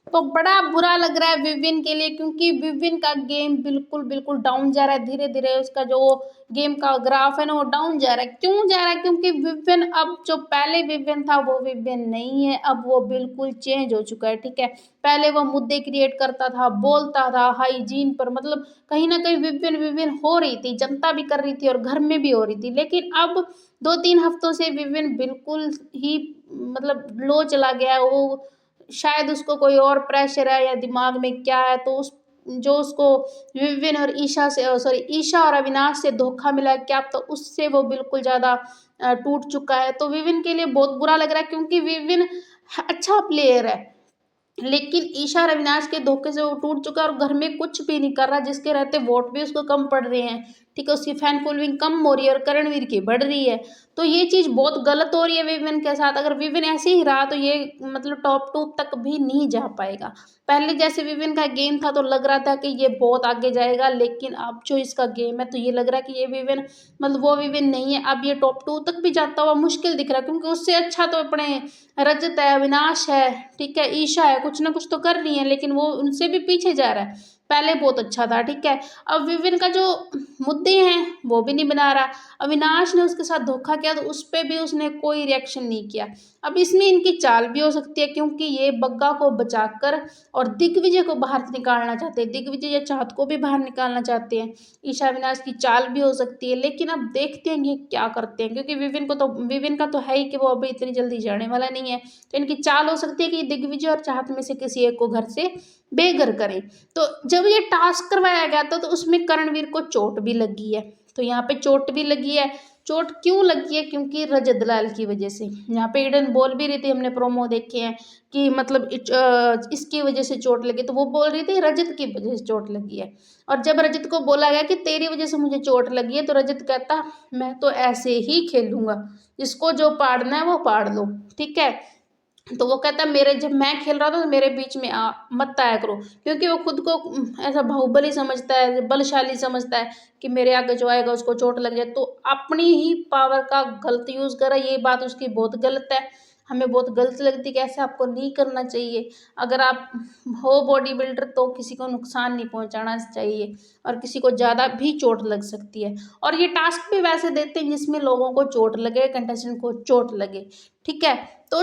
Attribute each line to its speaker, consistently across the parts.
Speaker 1: तो बड़ा बुरा लग रहा है विविन के लिए, क्योंकि विविन का गेम बिल्कुल बिल्कुल डाउन जा रहा है। धीरे धीरे उसका जो गेम का ग्राफ है ना वो डाउन जा रहा है। क्यों जा रहा है? क्योंकि विविन अब जो पहले विविन था वो विविन नहीं है, अब वो बिल्कुल चेंज हो चुका है। ठीक है, पहले वो मुद्दे क्रिएट करता था, बोलता था हाइजीन पर, मतलब कहीं ना कहीं विविन विविन हो रही थी, जनता भी कर रही थी और घर में भी हो रही थी। लेकिन अब 2-3 हफ्तों से विविन बिल्कुल ही मतलब लो चला गया है। वो शायद उसको कोई और प्रेशर है या दिमाग में क्या है, तो उस जो उसको विविन और ईशा से सॉरी ईशा और अविनाश से धोखा मिला है क्या, तो उससे वो बिल्कुल ज़्यादा टूट चुका है। तो विविन के लिए बहुत बुरा लग रहा है, क्योंकि विविन अच्छा प्लेयर है, लेकिन ईशा और अविनाश के धोखे से वो टूट चुका है और घर में कुछ भी नहीं कर रहा, जिसके रहते वोट भी उसको कम पड़ रहे हैं। ठीक है, उसकी फैन फॉलोइंग कम हो रही है और करणवीर की बढ़ रही है। तो ये चीज़ बहुत गलत हो रही है विविन के साथ। अगर विविन ऐसे ही रहा तो ये मतलब टॉप 2 तक भी नहीं जा पाएगा। पहले जैसे विविन का गेम था तो लग रहा था कि ये बहुत आगे जाएगा, लेकिन अब जो इसका गेम है तो ये लग रहा है कि ये विविन मतलब वो विविन नहीं है। अब ये टॉप 2 तक भी जाता हुआ मुश्किल दिख रहा है, क्योंकि उससे अच्छा तो अपने रजत है, अविनाश है, ठीक है, ईशा है, कुछ ना कुछ तो कर रही है, लेकिन वो उनसे भी पीछे जा रहा है। पहले बहुत अच्छा था। ठीक है, अब विविन का जो मुद्दे हैं वो भी नहीं बना रहा। अविनाश ने उसके साथ धोखा किया तो उस पर भी उसने कोई रिएक्शन नहीं किया। अब इसमें इनकी चाल भी हो सकती है, क्योंकि ये बग्गा को बचाकर और दिग्विजय को बाहर निकालना चाहते हैं, दिग्विजय या चाहत को भी बाहर निकालना चाहते हैं। ईशा अविनाश की चाल भी हो सकती है, लेकिन अब देखते हैं ये क्या करते हैं, क्योंकि विविन का तो है ही कि वो अभी इतनी जल्दी जाने वाला नहीं है। तो इनकी चाल हो सकती है कि दिग्विजय और चाहत में से किसी एक को घर से बेघर करें। तो जब ये टास्क करवाया गया था तो उसमें करणवीर को चोट भी लगी है। तो यहाँ पे चोट भी लगी है। चोट क्यों लगी है? क्योंकि रजत दलाल की वजह से। यहाँ पे ईडन बोल भी रही थी, हमने प्रोमो देखे हैं कि मतलब इसकी वजह से चोट लगी, तो वो बोल रही थी रजत की वजह से चोट लगी है। और जब रजत को बोला गया कि तेरी वजह से मुझे चोट लगी है, तो रजत कहता मैं तो ऐसे ही खेलूंगा, जिसको जो पाड़ना है वो पाड़ लो। ठीक है, तो वो कहता है मेरे जब मैं खेल रहा था तो मेरे बीच में मत आया करो, क्योंकि वो खुद को ऐसा बाहुबली समझता है, बलशाली समझता है कि मेरे आगे जो आएगा उसको चोट लग जाए। तो अपनी ही पावर का गलत यूज करा, ये बात उसकी बहुत गलत है। हमें बहुत गलत लगती है कि ऐसे आपको नहीं करना चाहिए। अगर आप हो बॉडी बिल्डर तो किसी को नुकसान नहीं पहुंचाना चाहिए, और किसी को ज़्यादा भी चोट लग सकती है। और ये टास्क भी वैसे देते हैं जिसमें लोगों को चोट लगे, कंटेस्टेंट को चोट लगे। ठीक है, तो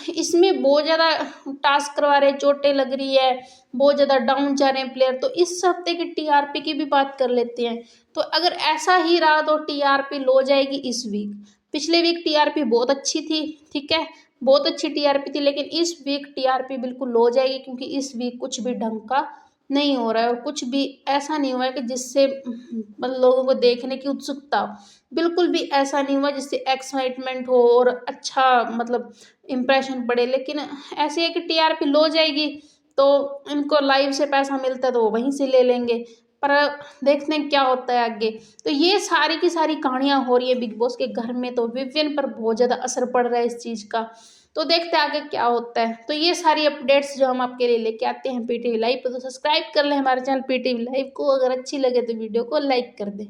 Speaker 1: इसमें बहुत ज़्यादा टास्क करवा रहे, चोटें लग रही है, बहुत ज़्यादा डाउन जा रहे हैं प्लेयर। तो इस हफ्ते की टीआरपी की भी बात कर लेते हैं। तो अगर ऐसा ही रहा तो टीआरपी लो जाएगी इस वीक। पिछले वीक टीआरपी बहुत अच्छी थी, ठीक है, बहुत अच्छी टीआरपी थी, लेकिन इस वीक टीआरपी बिल्कुल लो जाएगी, क्योंकि इस वीक कुछ भी ढंग का नहीं हो रहा है और कुछ भी ऐसा नहीं हुआ है कि जिससे मतलब लोगों को देखने की उत्सुकता हो। बिल्कुल भी ऐसा नहीं हुआ जिससे एक्साइटमेंट हो और अच्छा मतलब इम्प्रेशन पड़े। लेकिन ऐसे है कि टीआरपी लो जाएगी तो इनको लाइव से पैसा मिलता है तो वो वहीं से ले लेंगे, पर देखते हैं क्या होता है आगे। तो ये सारी की सारी कहानियां हो रही है बिग बॉस के घर में, तो विवियन पर बहुत ज़्यादा असर पड़ रहा है इस चीज़ का। तो देखते हैं आगे क्या होता है। तो ये सारी अपडेट्स जो हम आपके लिए लेके आते हैं पीटीवी लाइव पर, तो सब्सक्राइब कर लें हमारे चैनल पीटीवी लाइव को। अगर अच्छी लगे तो वीडियो को लाइक कर दें।